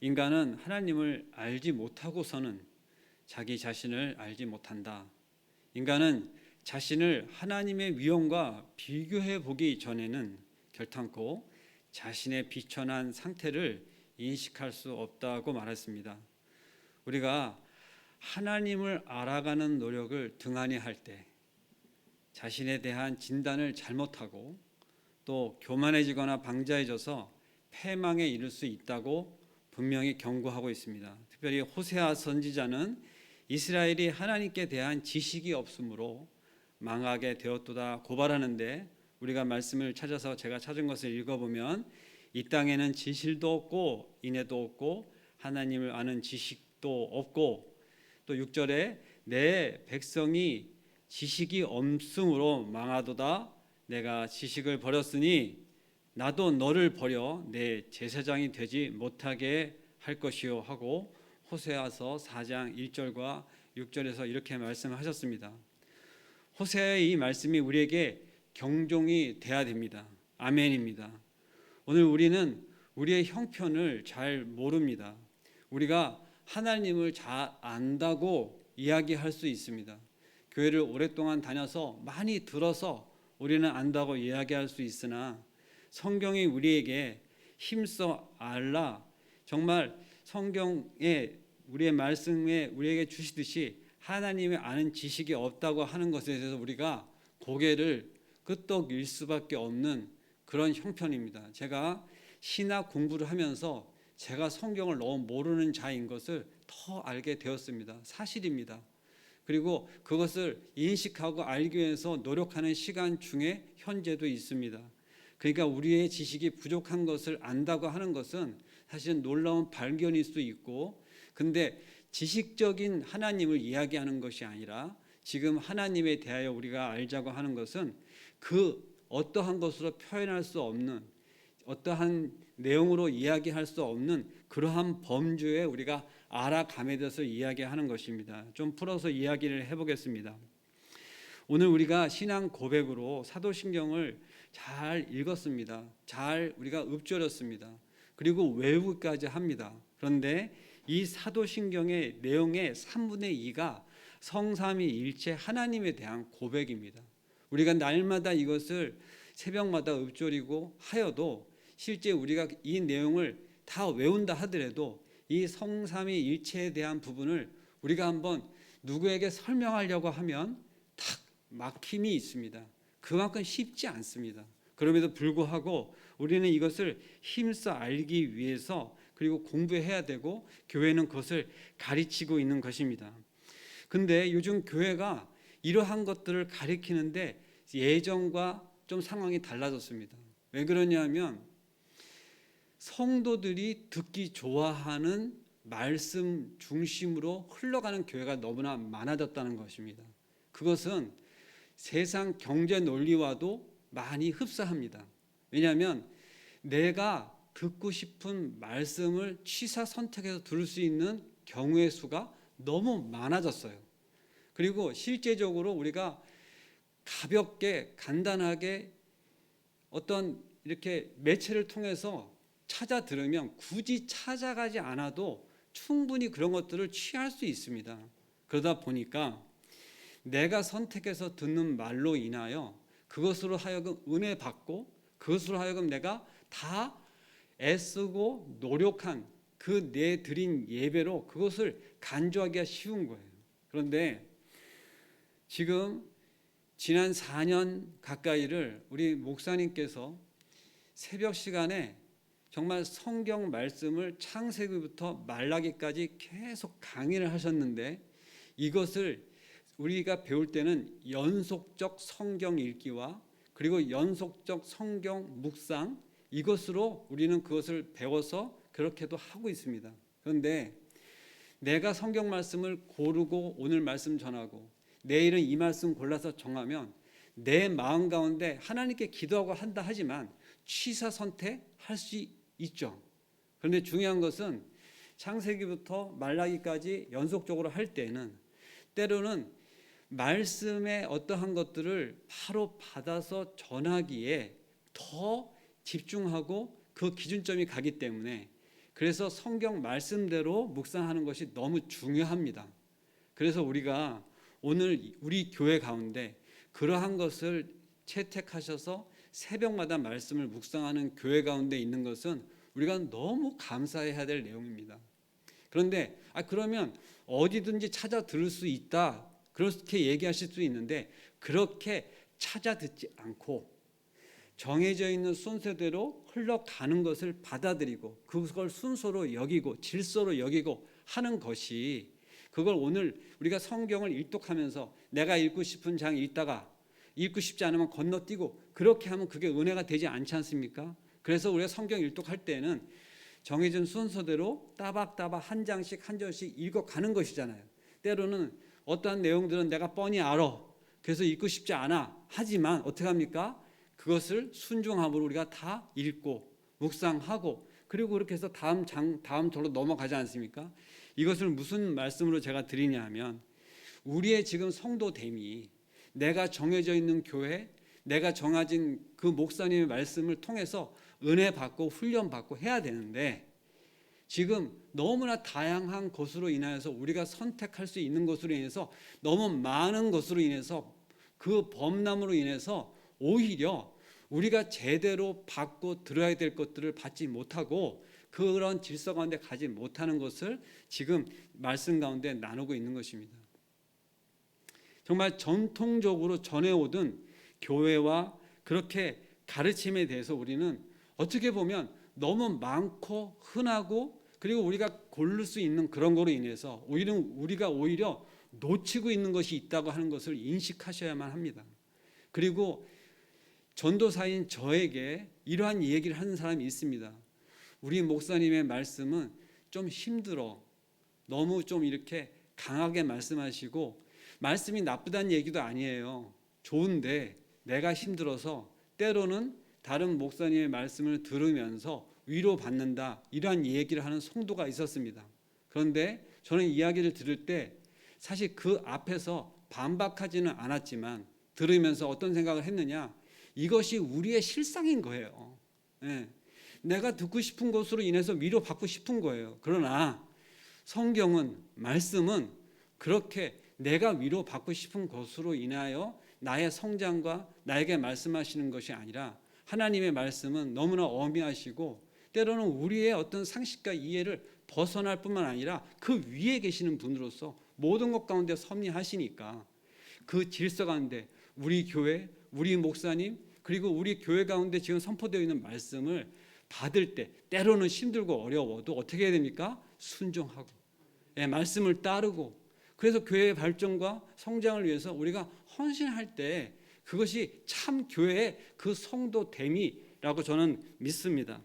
인간은 하나님을 알지 못하고서는 자기 자신을 알지 못한다. 인간은 자신을 하나님의 위엄과 비교해 보기 전에는 결탄코 자신의 비천한 상태를 인식할 수 없다고 말했습니다. 우리가 하나님을 알아가는 노력을 등한히 할 때 자신에 대한 진단을 잘못하고 또 교만해지거나 방자해져서 패망에 이를 수 있다고 분명히 경고하고 있습니다. 특별히 호세아 선지자는 이스라엘이 하나님께 대한 지식이 없으므로 망하게 되었도다 고발하는데, 우리가 말씀을 찾아서 제가 찾은 것을 읽어보면 이 땅에는 진실도 없고 인애도 없고 하나님을 아는 지식도 없고, 또 6절에 내 백성이 지식이 없음으로 망하도다. 내가 지식을 버렸으니 나도 너를 버려 내 제사장이 되지 못하게 할 것이요 하고 호세아서 4장 1절과 6절에서 이렇게 말씀하셨습니다. 호세아의 이 말씀이 우리에게 경종이 돼야 됩니다. 아멘입니다. 오늘 우리는 우리의 형편을 잘 모릅니다. 우리가 하나님을 잘 안다고 이야기할 수 있습니다. 교회를 오랫동안 다녀서 많이 들어서 우리는 안다고 이야기할 수 있으나 성경이 우리에게 힘써 알라, 정말 성경에 우리의 말씀에 우리에게 주시듯이 하나님의 아는 지식이 없다고 하는 것에 대해서 우리가 고개를 끄덕일 수밖에 없는 그런 형편입니다. 제가 신학 공부를 하면서 제가 성경을 너무 모르는 자인 것을 더 알게 되었습니다. 사실입니다. 그리고 그것을 인식하고 알기 위해서 노력하는 시간 중에 현재도 있습니다. 그러니까 우리의 지식이 부족한 것을 안다고 하는 것은 사실은 놀라운 발견일 수 있고, 근데 지식적인 하나님을 이야기하는 것이 아니라 지금 하나님에 대하여 우리가 알자고 하는 것은 그 어떠한 것으로 표현할 수 없는, 어떠한 내용으로 이야기할 수 없는 그러한 범주에 우리가 알아감에 대해서 이야기하는 것입니다. 좀 풀어서 이야기를 해보겠습니다. 오늘 우리가 신앙 고백으로 사도신경을 잘 읽었습니다. 잘 우리가 읊조렸습니다. 그리고 외우기까지 합니다. 그런데 이 사도신경의 내용의 3분의 2가 성삼위일체 하나님에 대한 고백입니다. 우리가 날마다 이것을 새벽마다 읊조리고 하여도 실제 우리가 이 내용을 다 외운다 하더라도 이 성삼위일체에 대한 부분을 우리가 한번 누구에게 설명하려고 하면 탁 막힘이 있습니다. 그만큼 쉽지 않습니다. 그럼에도 불구하고 우리는 이것을 힘써 알기 위해서 그리고 공부해야 되고 교회는 그것을 가르치고 있는 것입니다. 근데 요즘 교회가 이러한 것들을 가르치는데 예전과 좀 상황이 달라졌습니다. 왜 그러냐면 성도들이 듣기 좋아하는 말씀 중심으로 흘러가는 교회가 너무나 많아졌다는 것입니다. 그것은 세상 경제 논리와도 많이 흡사합니다. 왜냐하면 내가 듣고 싶은 말씀을 취사 선택해서 들을 수 있는 경우의 수가 너무 많아졌어요. 그리고 실제적으로 우리가 가볍게 간단하게 어떤 이렇게 매체를 통해서 찾아 들으면 굳이 찾아가지 않아도 충분히 그런 것들을 취할 수 있습니다. 그러다 보니까 내가 선택해서 듣는 말로 인하여 그것으로 하여금 은혜 받고 그것으로 하여금 내가 다 애쓰고 노력한 그 내 드린 예배로 그것을 간주하기가 쉬운 거예요. 그런데 지금 지난 4년 가까이를 우리 목사님께서 새벽 시간에 정말 성경 말씀을 창세기부터 말라기까지 계속 강의를 하셨는데, 이것을 우리가 배울 때는 연속적 성경 읽기와 그리고 연속적 성경 묵상, 이것으로 우리는 그것을 배워서 그렇게도 하고 있습니다. 그런데 내가 성경 말씀을 고르고 오늘 말씀 전하고 내일은 이 말씀 골라서 정하면 내 마음 가운데 하나님께 기도하고 한다 하지만 취사 선택할 수 있죠. 그런데 중요한 것은 창세기부터 말라기까지 연속적으로 할 때는 때로는 말씀의 어떠한 것들을 바로 받아서 전하기에 더 집중하고 그 기준점이 가기 때문에 그래서 성경 말씀대로 묵상하는 것이 너무 중요합니다. 그래서 우리가 오늘 우리 교회 가운데 그러한 것을 채택하셔서 새벽마다 말씀을 묵상하는 교회 가운데 있는 것은 우리가 너무 감사해야 될 내용입니다. 그런데 그러면 어디든지 찾아 들을 수 있다, 그렇게 얘기하실 수 있는데, 그렇게 찾아 듣지 않고 정해져 있는 순서대로 흘러가는 것을 받아들이고 그걸 순서로 여기고 질서로 여기고 하는 것이, 그걸 오늘 우리가 성경을 일독하면서 내가 읽고 싶은 장 읽다가 읽고 싶지 않으면 건너뛰고 그렇게 하면 그게 은혜가 되지 않지 않습니까? 그래서 우리가 성경 일독할 때는 정해진 순서대로 따박따박 한 장씩 한 절씩 읽어가는 것이잖아요. 때로는 어떠한 내용들은 내가 뻔히 알아, 그래서 읽고 싶지 않아 하지만 어떻게 합니까? 그것을 순종함으로 우리가 다 읽고 묵상하고 그리고 그렇게 해서 다음 절로 넘어가지 않습니까? 이것을 무슨 말씀으로 제가 드리냐 하면, 우리의 지금 성도됨이 내가 정해져 있는 교회, 내가 정해진 그 목사님의 말씀을 통해서 은혜 받고 훈련 받고 해야 되는데, 지금 너무나 다양한 것으로 인하여서 우리가 선택할 수 있는 것으로 인해서 너무 많은 것으로 인해서 그 범람으로 인해서 오히려 우리가 제대로 받고 들어야 될 것들을 받지 못하고 그런 질서 가운데 가지 못하는 것을 지금 말씀 가운데 나누고 있는 것입니다. 정말 전통적으로 전해오던 교회와 그렇게 가르침에 대해서 우리는 어떻게 보면 너무 많고 흔하고 그리고 우리가 고를 수 있는 그런 거로 인해서 우리가 오히려 놓치고 있는 것이 있다고 하는 것을 인식하셔야만 합니다. 그리고 전도사인 저에게 이러한 얘기를 하는 사람이 있습니다. 우리 목사님의 말씀은 좀 힘들어. 너무 좀 이렇게 강하게 말씀하시고, 말씀이 나쁘다는 얘기도 아니에요. 좋은데 내가 힘들어서 때로는 다른 목사님의 말씀을 들으면서 위로받는다, 이러한 얘기를 하는 성도가 있었습니다. 그런데 저는 이야기를 들을 때 사실 그 앞에서 반박하지는 않았지만 들으면서 어떤 생각을 했느냐, 이것이 우리의 실상인 거예요. 내가 듣고 싶은 것으로 인해서 위로받고 싶은 거예요. 그러나 성경은, 말씀은 그렇게 내가 위로받고 싶은 것으로 인하여 나의 성장과 나에게 말씀하시는 것이 아니라, 하나님의 말씀은 너무나 엄미하시고 때로는 우리의 어떤 상식과 이해를 벗어날 뿐만 아니라 그 위에 계시는 분으로서 모든 것 가운데 섭리하시니까 그 질서 가운데 우리 교회, 우리 목사님, 그리고 우리 교회 가운데 지금 선포되어 있는 말씀을 받을 때 때로는 힘들고 어려워도 어떻게 해야 됩니까? 순종하고 말씀을 따르고, 그래서 교회의 발전과 성장을 위해서 우리가 헌신할 때 그것이 참 교회의 그 성도됨이라고 저는 믿습니다.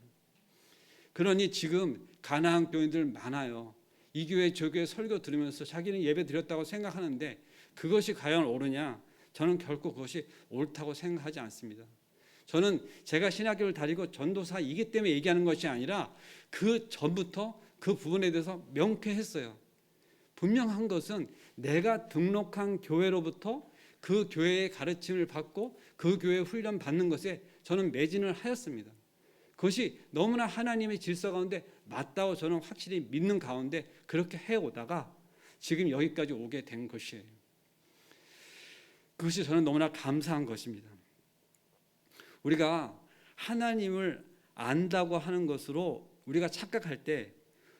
그러니 지금 가나안 교인들 많아요. 이 교회 저 교회 설교 들으면서 자기는 예배 드렸다고 생각하는데 그것이 과연 옳으냐? 저는 결코 그것이 옳다고 생각하지 않습니다. 저는 제가 신학교를 다니고 전도사이기 때문에 얘기하는 것이 아니라 그 전부터 그 부분에 대해서 명쾌했어요. 분명한 것은 내가 등록한 교회로부터 그 교회의 가르침을 받고 그 교회의 훈련 받는 것에 저는 매진을 하였습니다. 그것이 너무나 하나님의 질서 가운데 맞다고 저는 확실히 믿는 가운데 그렇게 해오다가 지금 여기까지 오게 된 것이에요. 그것이 저는 너무나 감사한 것입니다. 우리가 하나님을 안다고 하는 것으로 우리가 착각할 때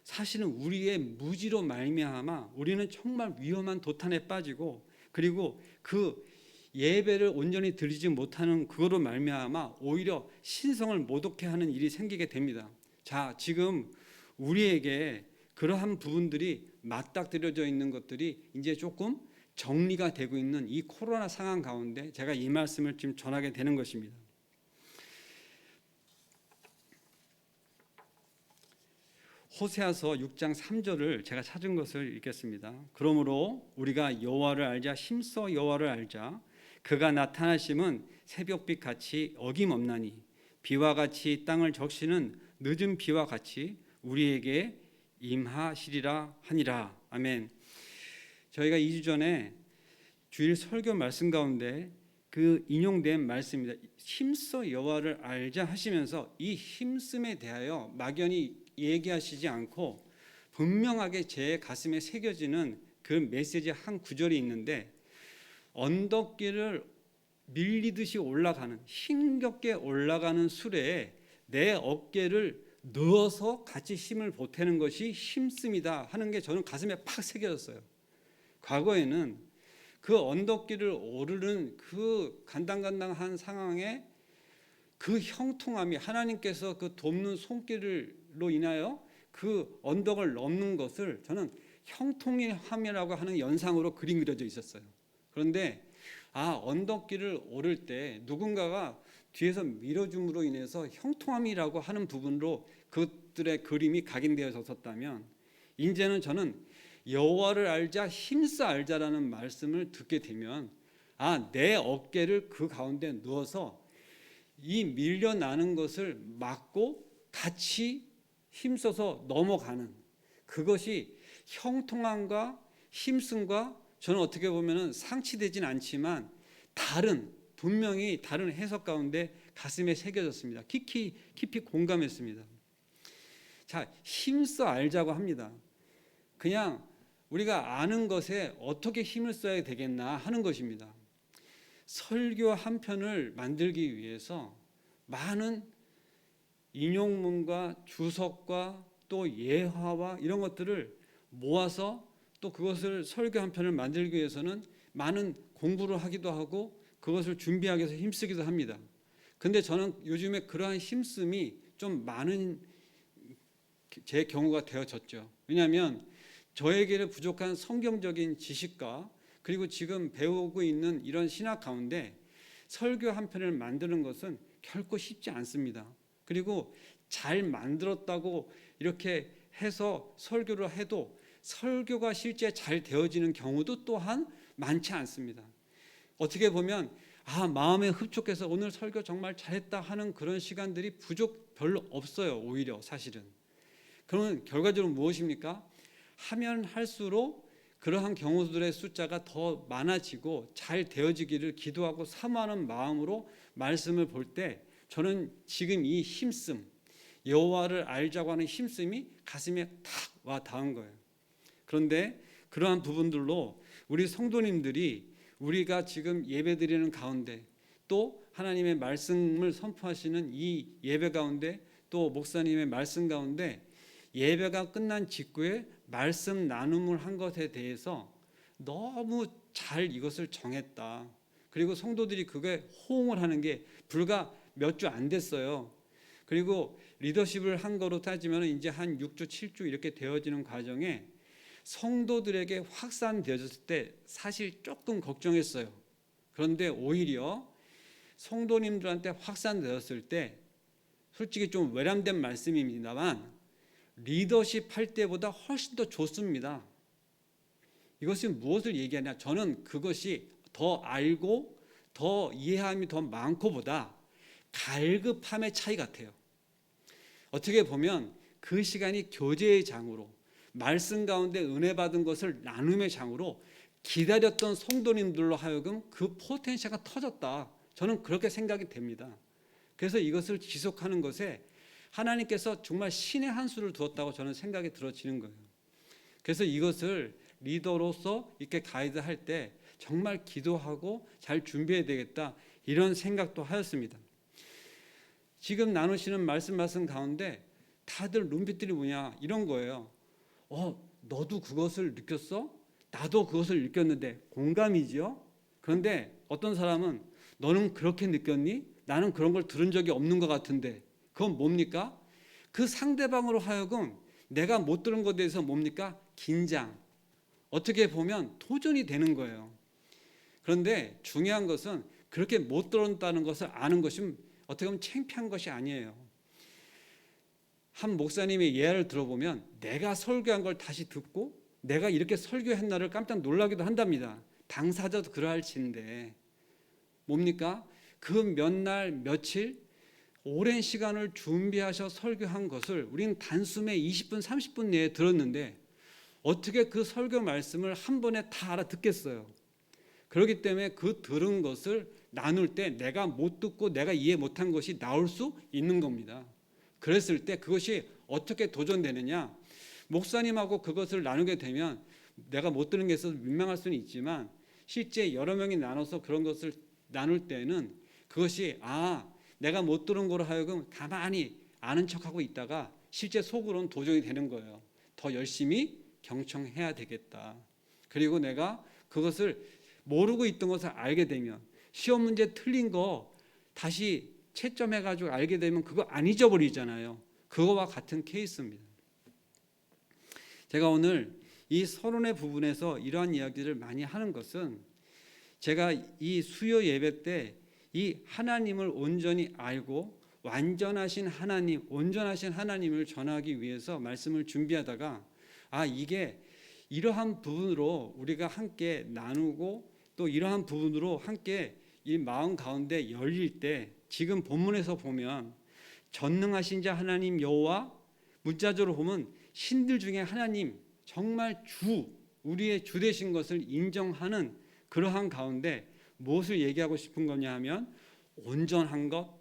사실은 우리의 무지로 말미암아 우리는 정말 위험한 도탄에 빠지고, 그리고 그 예배를 온전히 드리지 못하는 그거로 말미암아 오히려 신성을 모독해 하는 일이 생기게 됩니다. 자, 지금 우리에게 그러한 부분들이 맞닥뜨려져 있는 것들이 이제 조금 정리가 되고 있는 이 코로나 상황 가운데 제가 이 말씀을 지금 전하게 되는 것입니다. 호세아서 6장 3절을 제가 찾은 것을 읽겠습니다. 그러므로 우리가 여호와를 알자, 힘써 여호와를 알자. 그가 나타나심은 새벽빛 같이 어김없나니 비와 같이 땅을 적시는 늦은 비와 같이 우리에게 임하시리라 하니라. 아멘. 저희가 2주 전에 주일 설교 말씀 가운데 그 인용된 말씀입니다. 힘써 여호와를 알자 하시면서 이 힘씀에 대하여 막연히 얘기하시지 않고 분명하게 제 가슴에 새겨지는 그 메시지 한 구절이 있는데, 언덕길을 밀리듯이 올라가는, 힘겹게 올라가는 수레에 내 어깨를 넣어서 같이 힘을 보태는 것이 힘씀이다 하는 게 저는 가슴에 팍 새겨졌어요. 과거에는 그 언덕길을 오르는 그 간당간당한 상황에 그 형통함이, 하나님께서 그 돕는 손길로 인하여 그 언덕을 넘는 것을 저는 형통함이라고 하는 연상으로 그림 그려져 있었어요. 그런데 언덕길을 오를 때 누군가가 뒤에서 밀어줌으로 인해서 형통함이라고 하는 부분으로 그들의 그림이 각인되어졌었다면, 이제는 저는 여호와를 알자 힘써 알자라는 말씀을 듣게 되면 내 어깨를 그 가운데 넣어서 이 밀려나는 것을 막고 같이 힘써서 넘어가는, 그것이 형통함과 힘씀과, 저는 어떻게 보면 상치되진 않지만 분명히 다른 해석 가운데 가슴에 새겨졌습니다. 깊이 공감했습니다. 자, 힘써 알자고 합니다. 그냥 우리가 아는 것에 어떻게 힘을 써야 되겠나 하는 것입니다. 설교 한 편을 만들기 위해서 많은 인용문과 주석과 또 예화와 이런 것들을 모아서 또 그것을 설교 한 편을 만들기 위해서는 많은 공부를 하기도 하고 그것을 준비하기 위해서 힘쓰기도 합니다. 근데 저는 요즘에 그러한 힘씀이 좀 많은 제 경우가 되어졌죠. 왜냐하면 저에게는 부족한 성경적인 지식과 그리고 지금 배우고 있는 이런 신학 가운데 설교 한 편을 만드는 것은 결코 쉽지 않습니다. 그리고 잘 만들었다고 이렇게 해서 설교를 해도 설교가 실제 잘 되어지는 경우도 또한 많지 않습니다. 어떻게 보면 마음에 흡족해서 오늘 설교 정말 잘했다 하는 그런 시간들이 별로 없어요. 오히려 사실은. 그러면 결과적으로 무엇입니까? 하면 할수록 그러한 경우들의 숫자가 더 많아지고 잘 되어지기를 기도하고 사모하는 마음으로 말씀을 볼 때 저는 지금 이 힘씀, 여호와를 알자고 하는 힘씀이 가슴에 탁 와 닿은 거예요. 그런데 그러한 부분들로 우리 성도님들이 우리가 지금 예배드리는 가운데 또 하나님의 말씀을 선포하시는 이 예배 가운데 또 목사님의 말씀 가운데 예배가 끝난 직후에 말씀 나눔을 한 것에 대해서 너무 잘 이것을 정했다. 그리고 성도들이 그게 호응을 하는 게 불과 몇 주 안 됐어요. 그리고 리더십을 한 거로 따지면 이제 한 6주, 7주 이렇게 되어지는 과정에 성도들에게 확산되어졌을 때 사실 조금 걱정했어요. 그런데 오히려 성도님들한테 확산되었을 때 솔직히 좀 외람된 말씀입니다만 리더십 할 때보다 훨씬 더 좋습니다. 이것이 무엇을 얘기하냐? 저는 그것이 더 알고 더 이해함이 더 많고 보다 갈급함의 차이 같아요. 어떻게 보면 그 시간이 교제의 장으로, 말씀 가운데 은혜 받은 것을 나눔의 장으로 기다렸던 성도님들로 하여금 그 포텐셜가 터졌다. 저는 그렇게 생각이 됩니다. 그래서 이것을 지속하는 것에 하나님께서 정말 신의 한 수를 두었다고 저는 생각이 들어지는 거예요. 그래서 이것을 리더로서 이렇게 가이드할 때 정말 기도하고 잘 준비해야 되겠다 이런 생각도 하였습니다. 지금 나누시는 말씀 가운데 다들 눈빛들이 뭐냐 이런 거예요. 너도 그것을 느꼈어? 나도 그것을 느꼈는데 공감이죠. 그런데 어떤 사람은 너는 그렇게 느꼈니? 나는 그런 걸 들은 적이 없는 것 같은데 그건 뭡니까? 그 상대방으로 하여금 내가 못 들은 것에 대해서 뭡니까? 긴장. 어떻게 보면 도전이 되는 거예요. 그런데 중요한 것은 그렇게 못 들었다는 것을 아는 것이 어떻게 보면 창피한 것이 아니에요. 한 목사님의 예화를 들어보면 내가 설교한 걸 다시 듣고 내가 이렇게 설교했나를 깜짝 놀라기도 한답니다. 당사자도 그러할지인데 뭡니까? 그 몇 날 며칠 오랜 시간을 준비하셔 설교한 것을 우리는 단숨에 20분 30분 내에 들었는데 어떻게 그 설교 말씀을 한 번에 다 알아듣겠어요. 그렇기 때문에 그 들은 것을 나눌 때 내가 못 듣고 내가 이해 못한 것이 나올 수 있는 겁니다. 그랬을 때 그것이 어떻게 도전되느냐? 목사님하고 그것을 나누게 되면 내가 못 들은 게 있어서 민망할 수는 있지만 실제 여러 명이 나눠서 그런 것을 나눌 때는 그것이 내가 못 들은 거로 하여금 가만히 아는 척하고 있다가 실제 속으로는 도전이 되는 거예요. 더 열심히 경청해야 되겠다. 그리고 내가 그것을 모르고 있던 것을 알게 되면 시험 문제 틀린 거 다시 채점해가지고 알게 되면 그거 안 잊어버리잖아요. 그거와 같은 케이스입니다. 제가 오늘 이 서론의 부분에서 이러한 이야기를 많이 하는 것은 제가 이 수요 예배 때 이 하나님을 온전히 알고 완전하신 하나님, 온전하신 하나님을 전하기 위해서 말씀을 준비하다가 이게 이러한 부분으로 우리가 함께 나누고 또 이러한 부분으로 함께 이 마음 가운데 열릴 때 지금 본문에서 보면 전능하신 자 하나님 여호와, 문자적으로 보면 신들 중에 하나님, 정말 우리의 주 되신 것을 인정하는 그러한 가운데 무엇을 얘기하고 싶은 거냐 하면 온전한 것,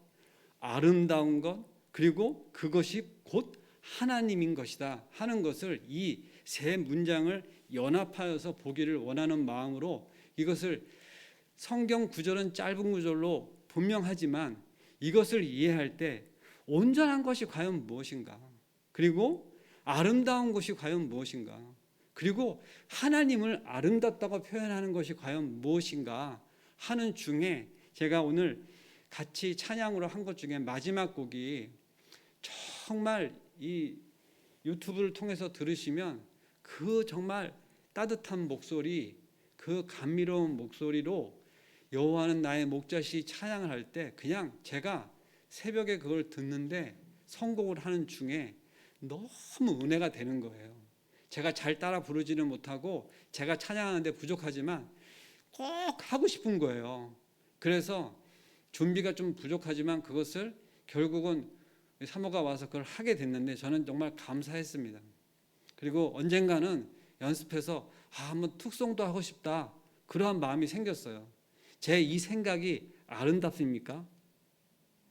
아름다운 것, 그리고 그것이 곧 하나님인 것이다 하는 것을 이 세 문장을 연합하여서 보기를 원하는 마음으로 이것을 성경 구절은 짧은 구절로 분명하지만 이것을 이해할 때 온전한 것이 과연 무엇인가, 그리고 아름다운 것이 과연 무엇인가, 그리고 하나님을 아름답다고 표현하는 것이 과연 무엇인가 하는 중에 제가 오늘 같이 찬양으로 한 것 중에 마지막 곡이 정말 이 유튜브를 통해서 들으시면 그 정말 따뜻한 목소리, 그 감미로운 목소리로 여호와는 나의 목자시 찬양을 할 때 그냥 제가 새벽에 그걸 듣는데 선곡을 하는 중에 너무 은혜가 되는 거예요. 제가 잘 따라 부르지는 못하고 제가 찬양하는데 부족하지만 꼭 하고 싶은 거예요. 그래서 준비가 좀 부족하지만 그것을 결국은 사모가 와서 그걸 하게 됐는데 저는 정말 감사했습니다. 그리고 언젠가는 연습해서 한번 특송도 하고 싶다, 그러한 마음이 생겼어요. 제 이 생각이 아름답습니까?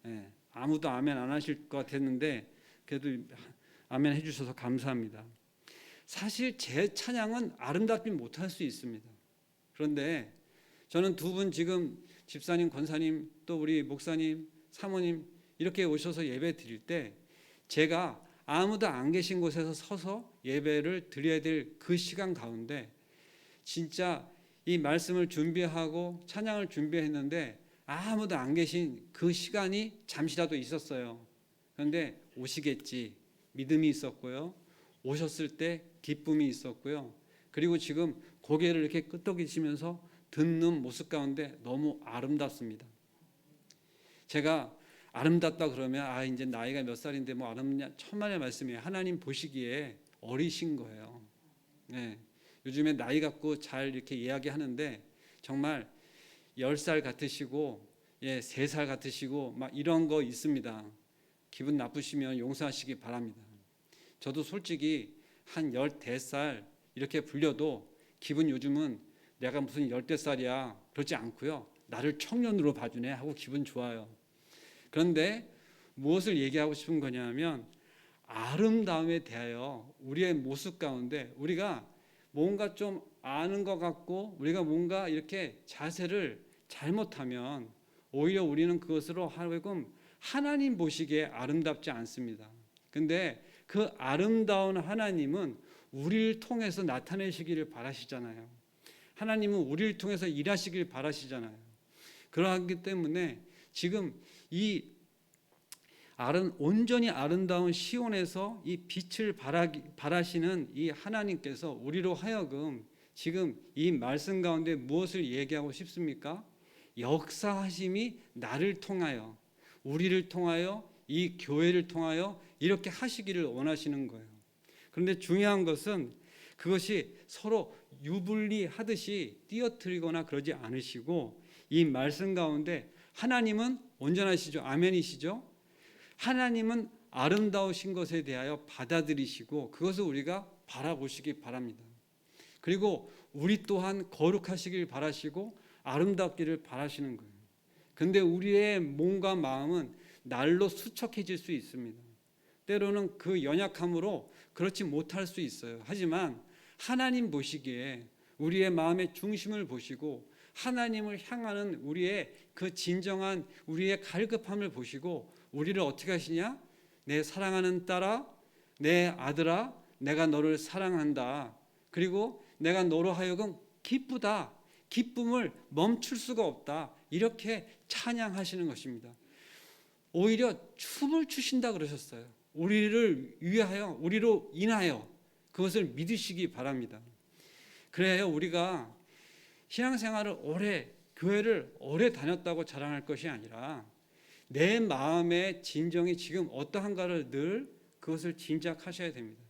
네, 아무도 아멘 안 하실 것 같았는데 그래도 아멘 해주셔서 감사합니다. 사실 제 찬양은 아름답지 못할 수 있습니다. 그런데 저는 두 분 지금 집사님, 권사님, 또 우리 목사님, 사모님 이렇게 오셔서 예배 드릴 때 제가 아무도 안 계신 곳에서 서서 예배를 드려야 될 그 시간 가운데 진짜 이 말씀을 준비하고 찬양을 준비했는데 아무도 안 계신 그 시간이 잠시라도 있었어요. 그런데 오시겠지 믿음이 있었고요. 오셨을 때 기쁨이 있었고요. 그리고 지금 고개를 이렇게 끄덕이시면서 듣는 모습 가운데 너무 아름답습니다. 제가 아름답다 그러면 이제 나이가 몇 살인데 뭐 아름냐, 천만의 말씀이에요. 하나님 보시기에 어리신 거예요. 네. 요즘에 나이 갖고 잘 이렇게 이야기하는데 정말 10살 같으시고 3살 같으시고 막 이런 거 있습니다. 기분 나쁘시면 용서하시기 바랍니다. 저도 솔직히 한 15살 이렇게 불려도 기분 요즘은 내가 무슨 15살이야 그러지 않고요. 나를 청년으로 봐주네 하고 기분 좋아요. 그런데 무엇을 얘기하고 싶은 거냐면 아름다움에 대하여 우리의 모습 가운데 우리가 뭔가 좀 아는 것 같고 우리가 뭔가 이렇게 자세를 잘못하면 오히려 우리는 그것으로 하여금 하나님 보시기에 아름답지 않습니다. 근데 그 아름다운 하나님은 우리를 통해서 나타내시기를 바라시잖아요. 하나님은 우리를 통해서 일하시길 바라시잖아요. 그러하기 때문에 지금 이 온전히 아름다운 시온에서 이 빛을 바라시는 이 하나님께서 우리로 하여금 지금 이 말씀 가운데 무엇을 얘기하고 싶습니까? 역사하심이 나를 통하여, 우리를 통하여, 이 교회를 통하여 이렇게 하시기를 원하시는 거예요. 그런데 중요한 것은 그것이 서로 유불리하듯이 띄어뜨리거나 그러지 않으시고 이 말씀 가운데 하나님은 온전하시죠. 아멘이시죠. 하나님은 아름다우신 것에 대하여 받아들이시고 그것을 우리가 바라보시기 바랍니다. 그리고 우리 또한 거룩하시길 바라시고 아름답기를 바라시는 거예요. 그런데 우리의 몸과 마음은 날로 수척해질 수 있습니다. 때로는 그 연약함으로 그렇지 못할 수 있어요. 하지만 하나님 보시기에 우리의 마음의 중심을 보시고 하나님을 향하는 우리의 그 진정한 우리의 갈급함을 보시고 우리를 어떻게 하시냐? 내 사랑하는 딸아, 내 아들아, 내가 너를 사랑한다. 그리고 내가 너로 하여금 기쁘다. 기쁨을 멈출 수가 없다. 이렇게 찬양하시는 것입니다. 오히려 춤을 추신다 그러셨어요. 우리를 위하여, 우리로 인하여 그것을 믿으시기 바랍니다. 그래야 우리가 신앙생활을 오래, 교회를 오래 다녔다고 자랑할 것이 아니라 내 마음의 진정이 지금 어떠한가를 늘 그것을 짐작하셔야 됩니다.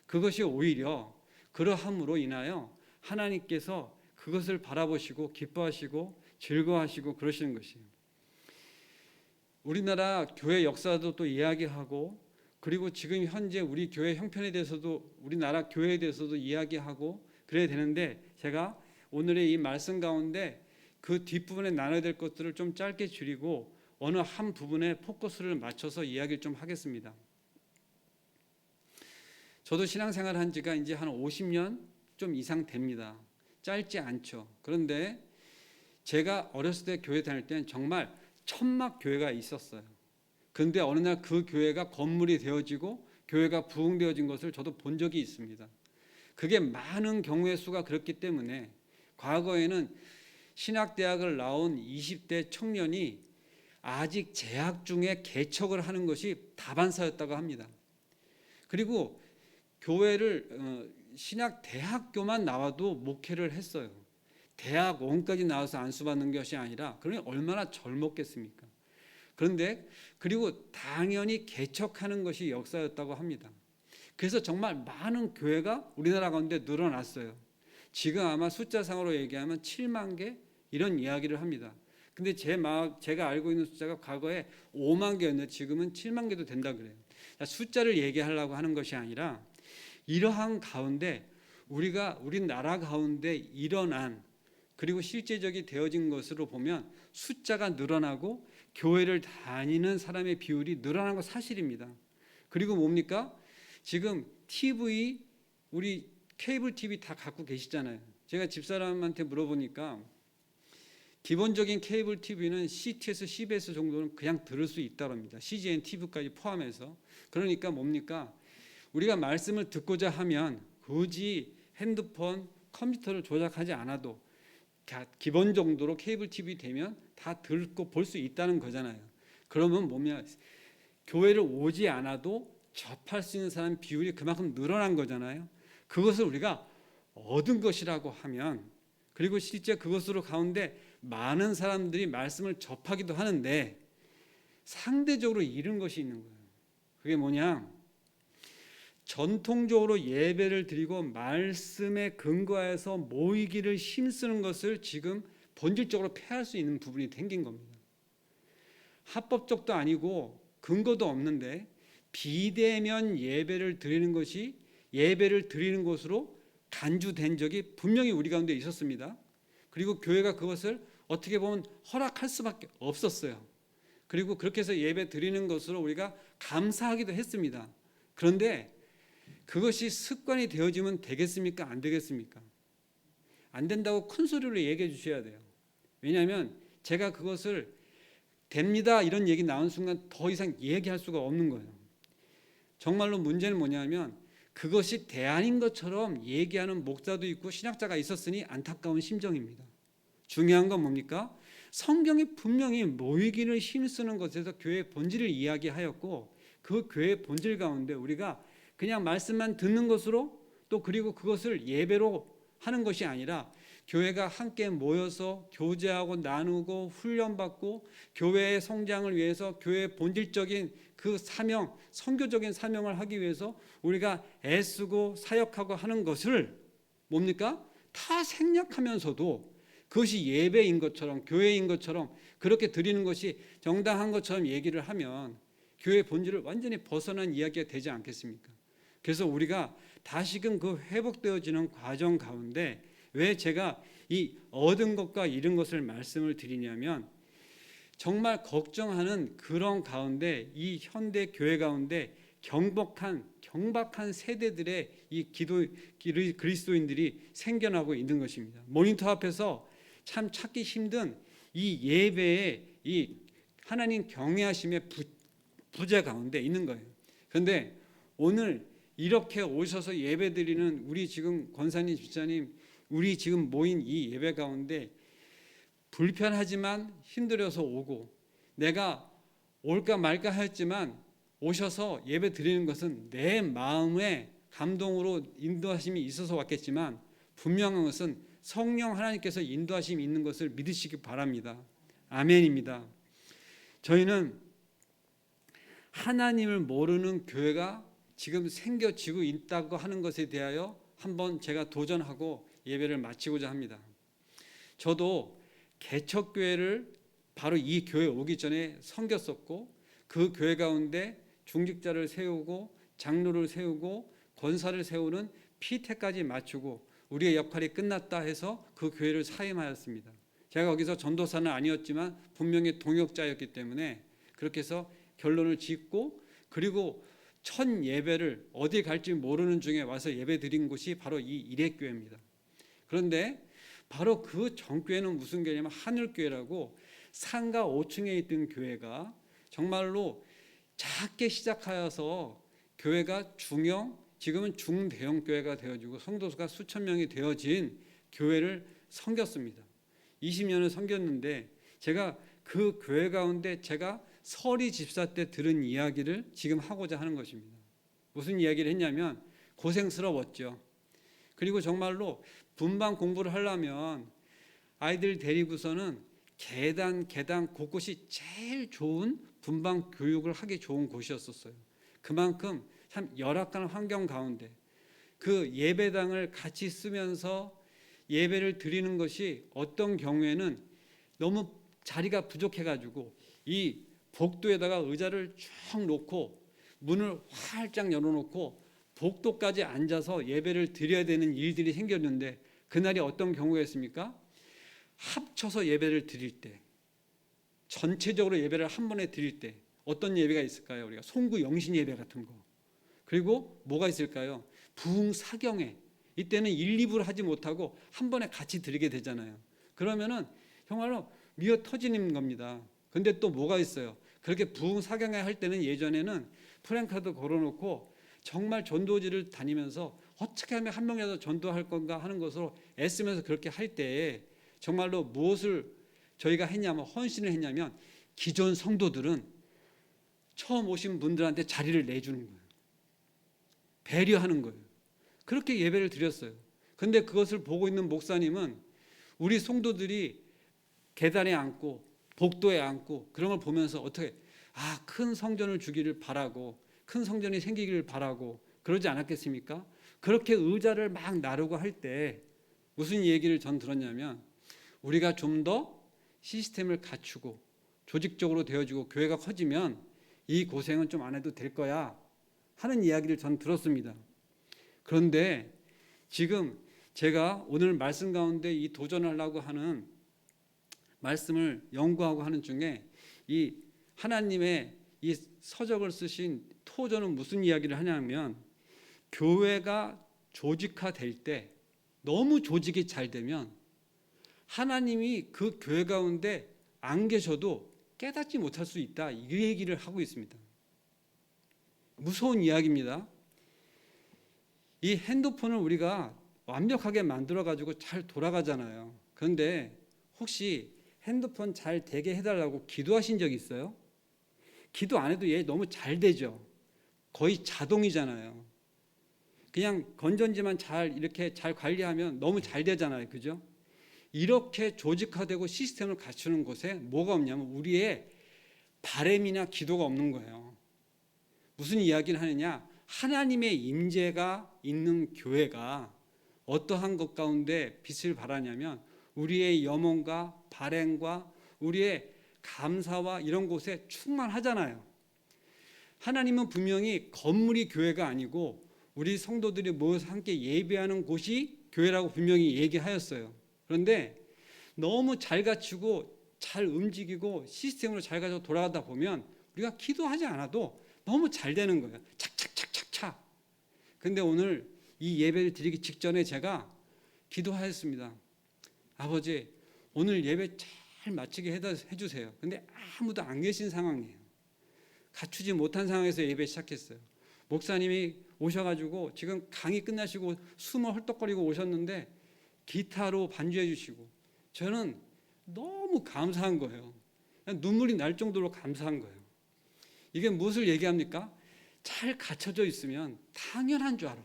그것이 오히려 그러함으로 인하여 하나님께서 그것을 바라보시고 기뻐하시고 즐거워하시고 그러시는 것이에요. 우리나라 교회 역사도 또 이야기하고 그리고 지금 현재 우리 교회 형편에 대해서도 우리나라 교회에 대해서도 이야기하고 그래야 되는데 제가 오늘의 이 말씀 가운데 그 뒷부분에 나눠야 될 것들을 좀 짧게 줄이고 어느 한 부분에 포커스를 맞춰서 이야기를 좀 하겠습니다. 저도 신앙생활 한 지가 이제 한 50년 좀 이상 됩니다. 짧지 않죠. 그런데 제가 어렸을 때 교회 다닐 때는 정말 천막 교회가 있었어요. 그런데 어느 날 그 교회가 건물이 되어지고 교회가 부흥되어진 것을 저도 본 적이 있습니다. 그게 많은 경우의 수가 그렇기 때문에 과거에는 신학대학을 나온 20대 청년이 아직 재학 중에 개척을 하는 것이 다반사였다고 합니다. 그리고 교회를 신학대학교만 나와도 목회를 했어요. 대학원까지 나와서 안수받는 것이 아니라 그러니 얼마나 젊었겠습니까? 그런데 그리고 당연히 개척하는 것이 역사였다고 합니다. 그래서 정말 많은 교회가 우리나라 가운데 늘어났어요. 지금 아마 숫자상으로 얘기하면 7만 개 이런 이야기를 합니다. 근데 제가 알고 있는 숫자가 과거에 5만 개였는데 지금은 7만 개도 된다 그래요. 숫자를 얘기하려고 하는 것이 아니라 이러한 가운데 우리나라 가운데 일어난 그리고 실제적이 되어진 것으로 보면 숫자가 늘어나고 교회를 다니는 사람의 비율이 늘어난 건 사실입니다. 그리고 뭡니까? 지금 TV, 우리 케이블 TV 다 갖고 계시잖아요. 제가 집사람한테 물어보니까 기본적인 케이블 TV는 CTS, CBS 정도는 그냥 들을 수 있다고 합니다. CGN TV까지 포함해서. 그러니까 뭡니까? 우리가 말씀을 듣고자 하면 굳이 핸드폰, 컴퓨터를 조작하지 않아도 기본 정도로 케이블 TV 되면 다 듣고 볼 수 있다는 거잖아요. 그러면 뭐냐? 교회를 오지 않아도 접할 수 있는 사람 비율이 그만큼 늘어난 거잖아요. 그것을 우리가 얻은 것이라고 하면 그리고 실제 그것으로 가운데 많은 사람들이 말씀을 접하기도 하는데 상대적으로 잃은 것이 있는 거예요. 그게 뭐냐? 전통적으로 예배를 드리고 말씀에 근거해서 모이기를 힘쓰는 것을 지금 본질적으로 폐할 수 있는 부분이 생긴 겁니다. 합법적도 아니고 근거도 없는데 비대면 예배를 드리는 것이 예배를 드리는 것으로 간주된 적이 분명히 우리 가운데 있었습니다. 그리고 교회가 그것을 어떻게 보면 허락할 수밖에 없었어요. 그리고 그렇게 해서 예배 드리는 것으로 우리가 감사하기도 했습니다. 그런데 그것이 습관이 되어지면 되겠습니까? 안 되겠습니까? 안 된다고 큰 소리로 얘기해 주셔야 돼요. 왜냐하면 제가 그것을 됩니다 이런 얘기 나온 순간 더 이상 얘기할 수가 없는 거예요. 정말로 문제는 뭐냐면 그것이 대안인 것처럼 얘기하는 목사도 있고 신학자가 있었으니 안타까운 심정입니다. 중요한 건 뭡니까? 성경이 분명히 모이기를 힘쓰는 것에서 교회의 본질을 이야기하였고 그 교회의 본질 가운데 우리가 그냥 말씀만 듣는 것으로 또 그리고 그것을 예배로 하는 것이 아니라 교회가 함께 모여서 교제하고 나누고 훈련받고 교회의 성장을 위해서 교회의 본질적인 그 사명, 선교적인 사명을 하기 위해서 우리가 애쓰고 사역하고 하는 것을 뭡니까? 다 생략하면서도 그것이 예배인 것처럼 교회인 것처럼 그렇게 드리는 것이 정당한 것처럼 얘기를 하면 교회의 본질을 완전히 벗어난 이야기가 되지 않겠습니까? 그래서 우리가 다시금 그 회복되어지는 과정 가운데 왜 제가 이 얻은 것과 잃은 것을 말씀을 드리냐면 정말 걱정하는 그런 가운데 이 현대 교회 가운데 경박한 세대들의 이 그리스도인들이 생겨나고 있는 것입니다. 모니터 앞에서 참 찾기 힘든 이 예배의 이 하나님 경외하심의 부재 가운데 있는 거예요. 그런데 오늘 이렇게 오셔서 예배드리는 우리 지금 권사님, 집사님, 우리 지금 모인 이 예배 가운데 불편하지만 힘들어서 오고 내가 올까 말까 했지만 오셔서 예배 드리는 것은 내 마음에 감동으로 인도하심이 있어서 왔겠지만 분명한 것은 성령 하나님께서 인도하심이 있는 것을 믿으시기 바랍니다. 아멘입니다. 저희는 하나님을 모르는 교회가 지금 생겨지고 있다고 하는 것에 대하여 한번 제가 도전하고 예배를 마치고자 합니다. 저도 개척교회를 바로 이 교회 오기 전에 섬겼었고 그 교회 가운데 중직자를 세우고 장로를 세우고 권사를 세우는 피태까지 맞추고 우리의 역할이 끝났다 해서 그 교회를 사임하였습니다. 제가 거기서 전도사는 아니었지만 분명히 동역자였기 때문에 그렇게 해서 결론을 짓고 그리고 첫 예배를 어디 갈지 모르는 중에 와서 예배 드린 곳이 바로 이 일회교회입니다. 그런데 바로 그 전교회는 무슨 교회냐면 하늘교회라고 상가 5층에 있던 교회가 정말로 작게 시작하여서 교회가 중형, 지금은 중대형 교회가 되어지고 성도수가 수천 명이 되어진 교회를 섬겼습니다. 20년을 섬겼는데 제가 그 교회 가운데 제가 서리 집사 때 들은 이야기를 지금 하고자 하는 것입니다. 무슨 이야기를 했냐면 고생스러웠죠. 그리고 정말로 분방 공부를 하려면 아이들 데리고서는 계단 곳곳이 제일 좋은 분방 교육을 하기 좋은 곳이었었어요. 그만큼 참 열악한 환경 가운데 그 예배당을 같이 쓰면서 예배를 드리는 것이 어떤 경우에는 너무 자리가 부족해가지고 이 복도에다가 의자를 쭉 놓고 문을 활짝 열어놓고 복도까지 앉아서 예배를 드려야 되는 일들이 생겼는데 그날이 어떤 경우였습니까? 합쳐서 예배를 드릴 때 전체적으로 예배를 한 번에 드릴 때 어떤 예배가 있을까요? 우리가 송구 영신 예배 같은 거. 그리고 뭐가 있을까요? 부흥 사경회. 이때는 1, 2부를 하지 못하고 한 번에 같이 드리게 되잖아요. 그러면은 정말로 미어 터지는 겁니다. 근데 또 뭐가 있어요? 그렇게 부흥 사경회 할 때는 예전에는 프랭카드 걸어놓고 정말 전도지를 다니면서 어떻게 하면 한 명이라도 전도할 건가 하는 것으로 애쓰면서 그렇게 할 때에 정말로 무엇을 저희가 했냐면 헌신을 했냐면 기존 성도들은 처음 오신 분들한테 자리를 내주는 거예요. 배려하는 거예요. 그렇게 예배를 드렸어요. 근데 그것을 보고 있는 목사님은 우리 성도들이 계단에 앉고 복도에 앉고 그런 걸 보면서 어떻게 큰 성전을 주기를 바라고 큰 성전이 생기기를 바라고 그러지 않았겠습니까? 그렇게 의자를 막 나르고 할 때 무슨 얘기를 전 들었냐면 우리가 좀 더 시스템을 갖추고 조직적으로 되어지고 교회가 커지면 이 고생은 좀 안 해도 될 거야 하는 이야기를 전 들었습니다. 그런데 지금 제가 오늘 말씀 가운데 이 도전하려고 하는 말씀을 연구하고 하는 중에 이 하나님의 이 서적을 쓰신 토저는 무슨 이야기를 하냐면 교회가 조직화될 때 너무 조직이 잘 되면 하나님이 그 교회 가운데 안 계셔도 깨닫지 못할 수 있다. 이 얘기를 하고 있습니다. 무서운 이야기입니다. 이 핸드폰을 우리가 완벽하게 만들어가지고 잘 돌아가잖아요. 그런데 혹시 핸드폰 잘 되게 해달라고 기도하신 적 있어요? 기도 안 해도 얘 너무 잘 되죠. 거의 자동이잖아요. 그냥 건전지만 잘 이렇게 잘 관리하면 너무 잘 되잖아요. 그죠? 이렇게 조직화되고 시스템을 갖추는 곳에 뭐가 없냐면 우리의 바램이나 기도가 없는 거예요. 무슨 이야기를 하느냐? 하나님의 임재가 있는 교회가 어떠한 것 가운데 빛을 발하냐면 우리의 염원과 발행과 우리의 감사와 이런 곳에 충만하잖아요. 하나님은 분명히 건물이 교회가 아니고 우리 성도들이 모여서 함께 예배하는 곳이 교회라고 분명히 얘기하였어요. 그런데 너무 잘 갖추고 잘 움직이고 시스템으로 잘 가지고 돌아가다 보면 우리가 기도하지 않아도 너무 잘 되는 거예요. 근데 오늘 이 예배를 드리기 직전에 제가 기도하였습니다. 아버지, 오늘 예배 잘 마치게 해주세요. 근데 아무도 안 계신 상황이에요. 갖추지 못한 상황에서 예배 시작했어요. 목사님이 오셔가지고 지금 강의 끝나시고 숨을 헐떡거리고 오셨는데 기타로 반주해 주시고 저는 너무 감사한 거예요. 눈물이 날 정도로 감사한 거예요. 이게 무엇을 얘기합니까? 잘 갖춰져 있으면 당연한 줄 알아.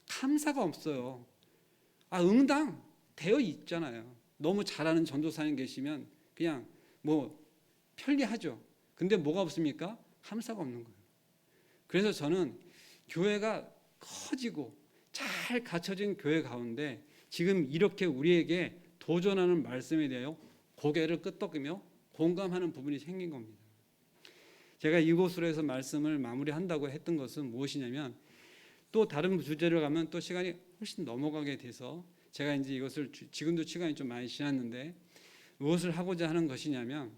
감사가 없어요. 응당 되어 있잖아요. 너무 잘하는 전도사님 계시면 그냥 뭐 편리하죠. 근데 뭐가 없습니까? 감사가 없는 거예요. 그래서 저는 교회가 커지고 잘 갖춰진 교회 가운데 지금 이렇게 우리에게 도전하는 말씀에 대하여 고개를 끄덕이며 공감하는 부분이 생긴 겁니다. 제가 이곳으로 해서 말씀을 마무리한다고 했던 것은 무엇이냐면 또 다른 주제로 가면 또 시간이 훨씬 넘어가게 돼서 제가 이제 이것을 지금도 시간이 좀 많이 지났는데 무엇을 하고자 하는 것이냐면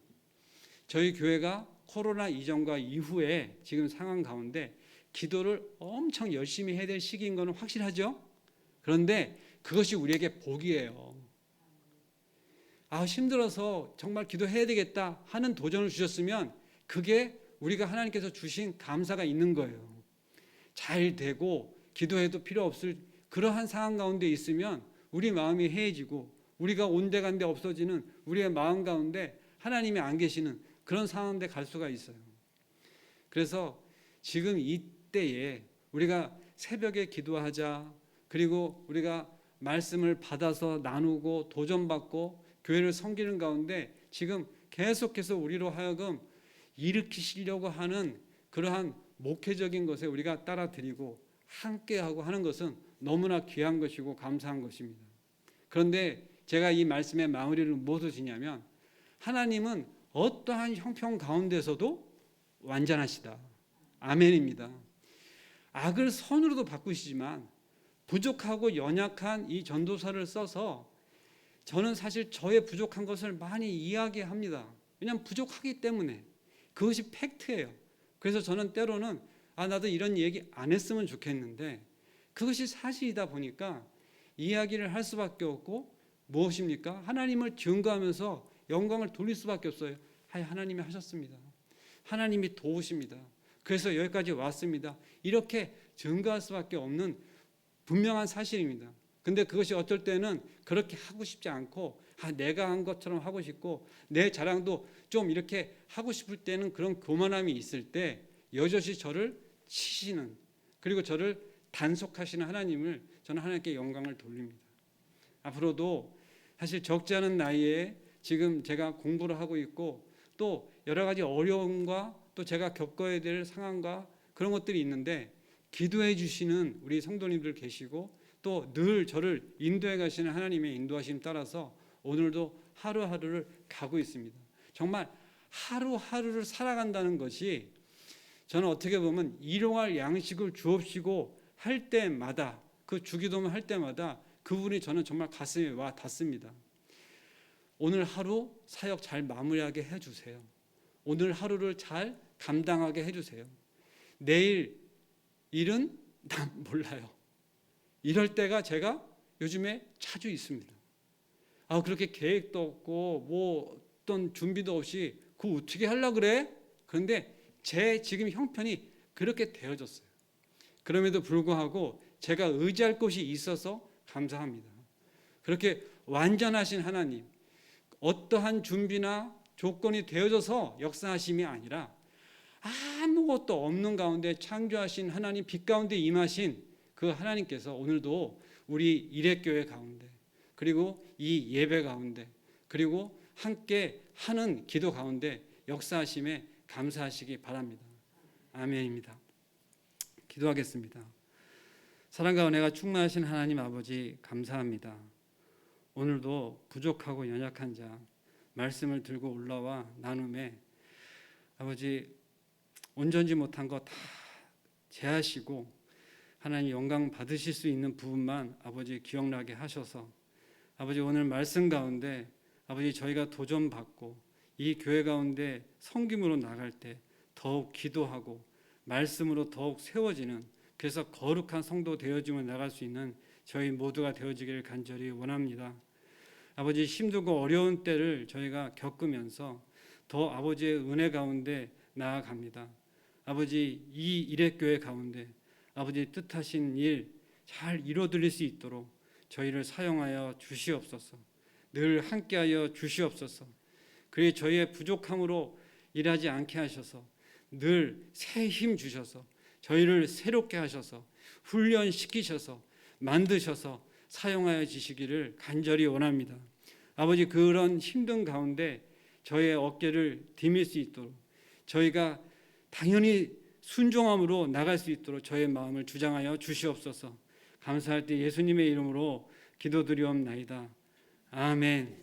저희 교회가 코로나 이전과 이후에 지금 상황 가운데 기도를 엄청 열심히 해야 될 시기인 것은 확실하죠. 그런데 그것이 우리에게 복이에요. 힘들어서 정말 기도해야 되겠다 하는 도전을 주셨으면 그게 우리가 하나님께서 주신 감사가 있는 거예요. 잘 되고 기도해도 필요 없을 그러한 상황 가운데 있으면 우리 마음이 해해지고 우리가 온데간데 없어지는 우리의 마음 가운데 하나님이 안 계시는 그런 상황에 갈 수가 있어요. 그래서 지금 이때에 우리가 새벽에 기도하자, 그리고 우리가 말씀을 받아서 나누고 도전받고 교회를 섬기는 가운데 지금 계속해서 우리로 하여금 일으키시려고 하는 그러한 목회적인 것에 우리가 따라드리고 함께하고 하는 것은 너무나 귀한 것이고 감사한 것입니다. 그런데 제가 이 말씀의 마무리를 무엇을 지냐면 하나님은 어떠한 형편 가운데서도 완전하시다. 아멘입니다. 악을 선으로도 바꾸시지만 부족하고 연약한 이 전도사를 써서 저는 사실 저의 부족한 것을 많이 이야기합니다. 왜냐하면 부족하기 때문에 그것이 팩트예요. 그래서 저는 때로는 나도 이런 얘기 안 했으면 좋겠는데 그것이 사실이다 보니까 이야기를 할 수밖에 없고 무엇입니까? 하나님을 증거하면서 영광을 돌릴 수밖에 없어요. 하나님이 하셨습니다. 하나님이 도우십니다. 그래서 여기까지 왔습니다. 이렇게 증거할 수밖에 없는 분명한 사실입니다. 근데 그것이 어떨 때는 그렇게 하고 싶지 않고 내가 한 것처럼 하고 싶고 내 자랑도 좀 이렇게 하고 싶을 때는 그런 교만함이 있을 때 여전히 저를 치시는 그리고 저를 단속하시는 하나님을 저는 하나님께 영광을 돌립니다. 앞으로도 사실 적지 않은 나이에 지금 제가 공부를 하고 있고 또 여러 가지 어려움과 또 제가 겪어야 될 상황과 그런 것들이 있는데 기도해 주시는 우리 성도님들 계시고 또 늘 저를 인도해 가시는 하나님의 인도하심 따라서 오늘도 하루하루를 가고 있습니다. 정말 하루하루를 살아간다는 것이 저는 어떻게 보면 일용할 양식을 주옵시고 할 때마다 그 주기도문 할 때마다 그분이 저는 정말 가슴에 와 닿습니다. 오늘 하루 사역 잘 마무리하게 해주세요. 오늘 하루를 잘 감당하게 해주세요. 내일 일은 난 몰라요. 이럴 때가 제가 요즘에 자주 있습니다. 그렇게 계획도 없고 뭐 어떤 준비도 없이 그거 어떻게 하려고 그래? 그런데 제 지금 형편이 그렇게 되어졌어요. 그럼에도 불구하고 제가 의지할 곳이 있어서 감사합니다. 그렇게 완전하신 하나님, 어떠한 준비나 조건이 되어져서 역사하심이 아니라 아무것도 없는 가운데 창조하신 하나님, 빛 가운데 임하신 그 하나님께서 오늘도 우리 일회교회 가운데 그리고 이 예배 가운데 그리고 함께 하는 기도 가운데 역사하심에 감사하시기 바랍니다. 아멘입니다. 기도하겠습니다. 사랑과 은혜가 충만하신 하나님 아버지 감사합니다. 오늘도 부족하고 연약한 자 말씀을 들고 올라와 나눔에 아버지 온전지 못한 거 다 제하시고 하나님 영광 받으실 수 있는 부분만 아버지 기억나게 하셔서 아버지 오늘 말씀 가운데 아버지 저희가 도전받고 이 교회 가운데 섬김으로 나갈 때 더욱 기도하고 말씀으로 더욱 세워지는 그래서 거룩한 성도 되어지며 나갈 수 있는 저희 모두가 되어지기를 간절히 원합니다. 아버지, 힘들고 어려운 때를 저희가 겪으면서 더 아버지의 은혜 가운데 나아갑니다. 아버지, 이 일회교회 가운데 아버지 뜻하신 일 잘 이루어드릴 수 있도록 저희를 사용하여 주시옵소서. 늘 함께하여 주시옵소서. 그리 저희의 부족함으로 일하지 않게 하셔서 늘 새 힘 주셔서 저희를 새롭게 하셔서 훈련시키셔서 만드셔서 사용하여 주시기를 간절히 원합니다. 아버지, 그런 힘든 가운데 저희의 어깨를 디밀 수 있도록 저희가 당연히 순종함으로 나갈 수 있도록 저의 마음을 주장하여 주시옵소서. 감사할 때 예수님의 이름으로 기도드리옵나이다. 아멘.